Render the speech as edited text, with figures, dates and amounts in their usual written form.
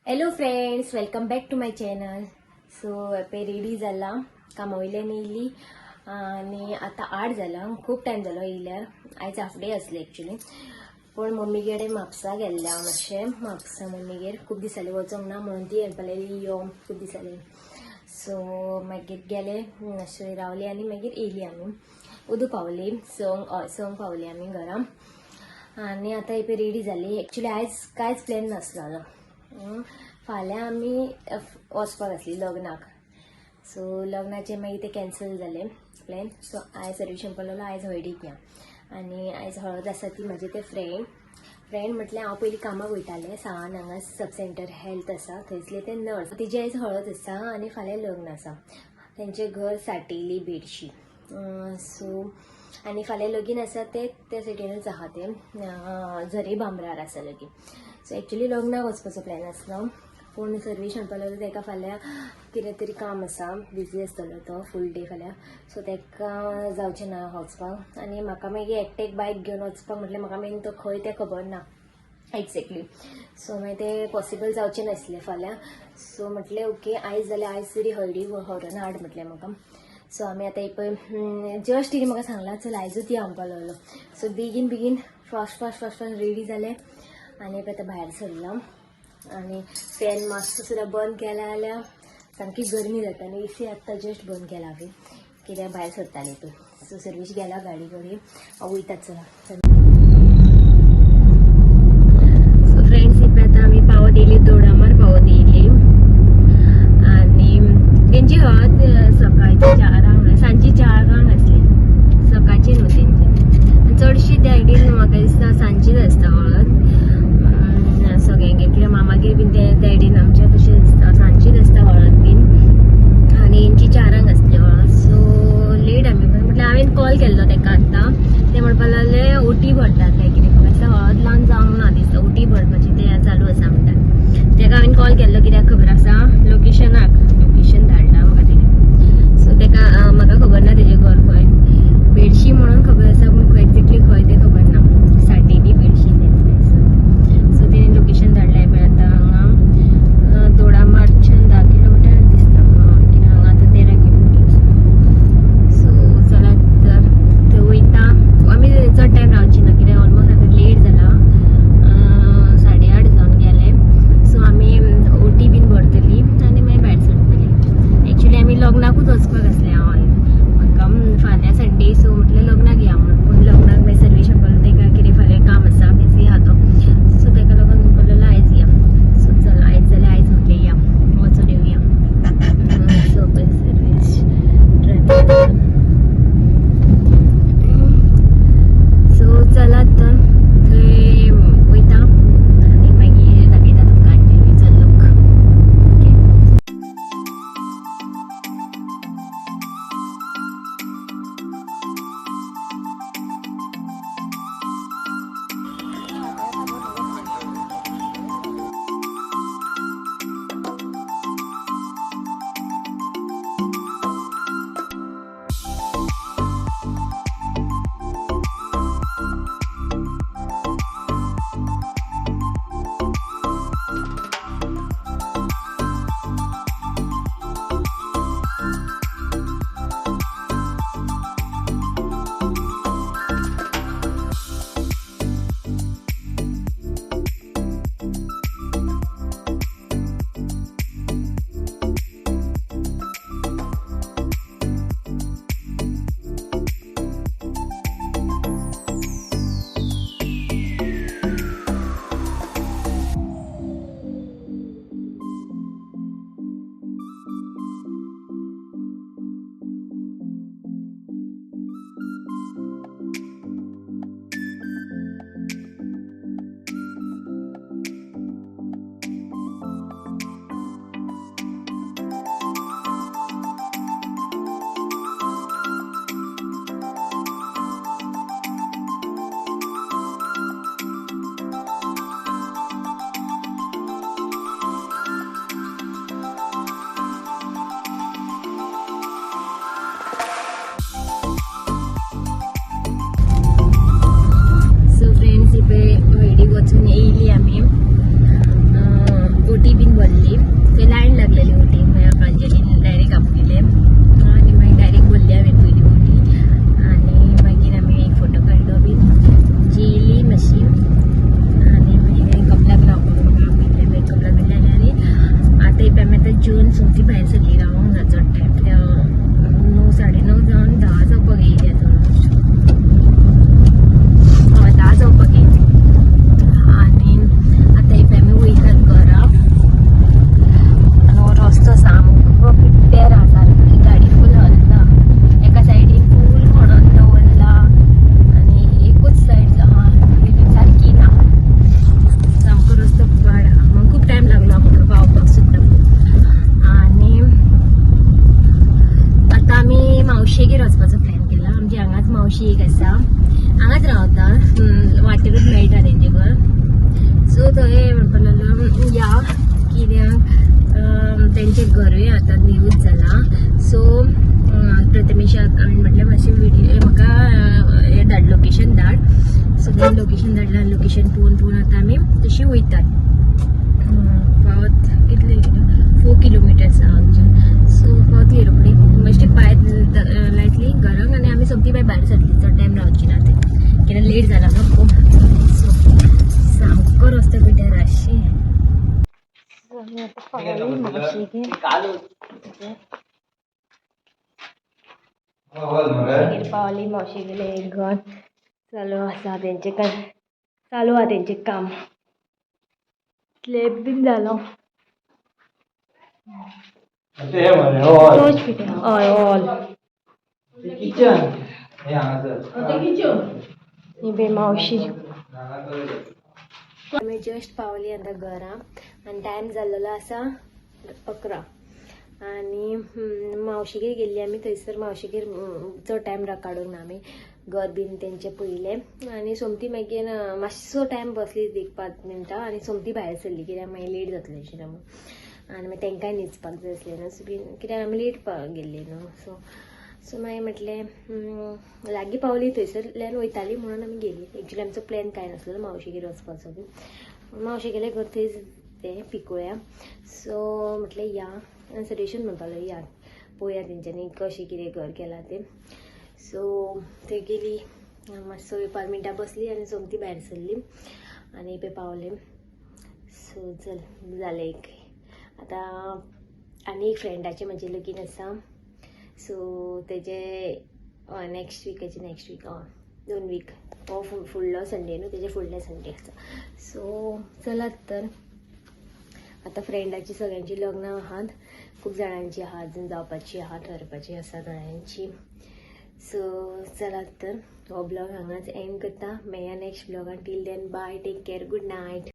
Hello friends, welcome back to my channel. So ready जाला, कामा वयल्यान येयली आनी आतां 8 जाला. खूब टायम जालो येयल्यार. आयज हाफ डे आसली एक्चुली, पण मम्मीगेर म्हापसा गेल्ले हांव. मातशें म्हापसा मम्मीगेर खूब दीस जाले वचोंक ना, म्हणून ती हेल्प लागली यो खूब दीस जाले. सो मागीर गेले, मातशें रावली आनी मागीर येयली आमी. उदू पावली, संक पावली आमी घरा. आनी आतां रेडी जाली. एक्चुली आयज कांयच प्लॅन नासलो. फाल्यां आमी वचपाक आसली लग्नाक. सो लग्नाचे मागीर ते कॅन्सल जाले प्लॅन. सो आयज सर्वेशन पळयलो, आयज हळदीक या. आनी आयज हळद आसा ती म्हाजे ते फ्रेंड म्हटल्यार हांव पयलीं कामाक वयतालें सावन हांगा सब सेंटर हेल्थ आसा थंयसले ते नर्स. तेजी आयज हळद आसा आनी फाल्यां लग्न आसा. तेंचें घर साटेली बेडशी. सो आनी फाल्यां लगीन आसा ते सायडीनूच आहा, ते झरी बांबरार आसा लगीन. सो एक्चुली लग्नाक वचपाचो प्लॅन आसलो, पूण सर्वेश म्हणपाक ताका फाल्यां कितें तरी काम आसा, बिजी आसतलो तो फूल डे फाल्यां. सो ताका जावचें ना वचपाक. आनी म्हाका मागीर एकटेक बायक घेवन वचपाक म्हटल्यार म्हाका मेन तो खंय तें खबर ना एक्झॅक्टली. सो मागीर तें पॉसिबल जावचें नासलें फाल्यां. सो म्हटलें ओके, आयज जाल्यार आयज तरी हळदी व्हरोन हाड म्हटलें म्हाका. सो आमी आतां पळय जस्ट तिणें म्हाका सांगलां चल आयजूच या म्हणपाक लागलो. सो बेगीन फास्ट रेडी जालें आनी आतां भायर सरलां. आनी फॅन मातसो सुद्दां बंद केला जाल्यार सामकी गरमी जाता. आनी एसी आतां जस्ट बंद केला हांवें, कित्याक भायर सरतालें पळय. सो सर्वेश गेला गाडी कडेन, हांव वयतां चला. सो फ्रेंड्स, आतां आमी पावत येयली, दोडामार पावत येयली. आनी तेंची हळद सकाळची 4 सांजची 4 आसली, सकाळची न्हू तेंची. चडशी त्या सायडीन म्हाका दिसता सांजचीच आसता हळद सगळ्यांगेर, कित्याक मामागेर बीन त्या सायडीन आमच्या तशें दिसता सांजचीच आसता हळद बीन. आनी हेंची 4 आसली हळद. सो लेट आमी म्हटल्यार हांवें कॉल केल्लो ताका आतां. ते म्हणपाक लागले ओटी भरतात काय कितें, म्हाका दिसता हळद लावन जावंक ना दिसता, ओटी भरपाची ते चालू आसा म्हणटात. ताका हांवें कॉल केल्लो, कित्याक खबर आसा लोकेशन धाडला म्हाका तेणें. सो ताका म्हाका खबर ना तेजें घर खंय. बेडशी म्हणून खबर आसा, पूण खंय एक्झॅक्टली खंय तें खबर ना. साटेली बेडशी तें. सो तेणें लोकेशन धाडलाय पळय आतां हांगा. ती बीन बोलली थंय लायन लागलेली होती मागीर डायरेक्ट आपले आनी मागीर डायरेक्ट बोलली हांवें पयली बोटी आनी मागीर आमी एक फोटो काडलो बीन जेली मातशी आनी मागीर कपलाक लागून कपलाक बीन लायले आनी आतां एक आमी आतां जेवन सोमती भायर सरली रावंक ना चड टायम 9 9:30 जावन 10 जावपाक येयली आतां हय 10 जावपाक येयली आनी आतां एक आमी वयतात घरा रस्तो सामको पिड्ड्यार आसा गाडी फूल हलता एका सायडीन फूल खणत दवरला आनी एकूच सायड सारकी ना सामको रस्तो वाड म्हाका खूब टायम लागलो म्हाका पावपाक सुद्दां आनी आतां आमी मावशेगेर वचपाचो प्लॅन केला आमची हांगाच मावशी एक आसा हांगाच रावता वाटेरूच मेळटा तेंचें घर सो थंय म्हणपाक लागलो या कित्याक तेंचें घरूय आतां न्यूज जाला सो प्रथमेशाक हांवें म्हटलें मातशें विडियो म्हाका हें धाड लोकेशन धाड सो तें लोकेशन धाडलां आनी लोकेशन पळोवन आतां आमी तशी वयतात पावत कितले 4 किलोमिटर्स आहा आमचे सो पावतली रोखडी मातशी पांय लायतली घराक आनी आमी सोमती भायर सरतली चड टायम रावची ना ते कित्याक लेट जाला न्हू खूब सो सामको रस्तो पिड्ड्यार आसची आमी आतां पावली मावशेगेर मावशेगेर पावली मावशेगेलें एक घर चालू आसा तेंचें चालू आहा तेंचें काम स्लॅब बीन जालो हय हॉल ही बे मावशी आमी जस्ट पावली आतां घरा आनी टायम जाल्लो आसा 11 आनी मावशेगेर गेल्ली आमी थंयसर मावशेगेर चड टायम काडूंक ना आमी घर बीन तेंचें पयलें आनी सोमती मागीर मातसो टायम बसली एक 5 मिनटां आनी सोमती भायर सरली कित्याक मागीर लेट जातलें अशें म्हणून आनी मागीर तेंकांय न्हिदपाक जाय आसलें न्हू सो बीन कित्याक आमी लेट गेल्ली न्हू सो मागीर म्हटलें लागीं पावली थंयसरल्यान वयताली म्हणून आमी गेली एक्चुली आमचो प्लॅन कांय नासलो मावशेगेर वचपाचो बी मावशेगेलें घर थंय तें पिकोया सो म्हटलें या सजेशन म्हणपाक या पळोवया तेंच्यांनी कशें कितें घर केलां तें सो थंय गेली मातसो 5 मिनटां बसली आनी सोमती भायर सरली आनी पळय पावलें सो चल जालें एक आतां आनी एक फ्रेंडाचें म्हजें लगीन आसा सो तेजे नेक्स्ट वीक 2 वीक हो फुडलो संडे न्हू तेजे फुडले संडे आसा सो चलात तर आतां फ्रेंडाची सगळ्यांची लग्नां आहात खूब जाणांची आहा अजून जावपाची आहा ठरपाची आसा थोड्यांची सो चलात तर हो ब्लॉग हांगाच एंड करता मेळया नेक्स्ट ब्लॉगान till then bye take care good night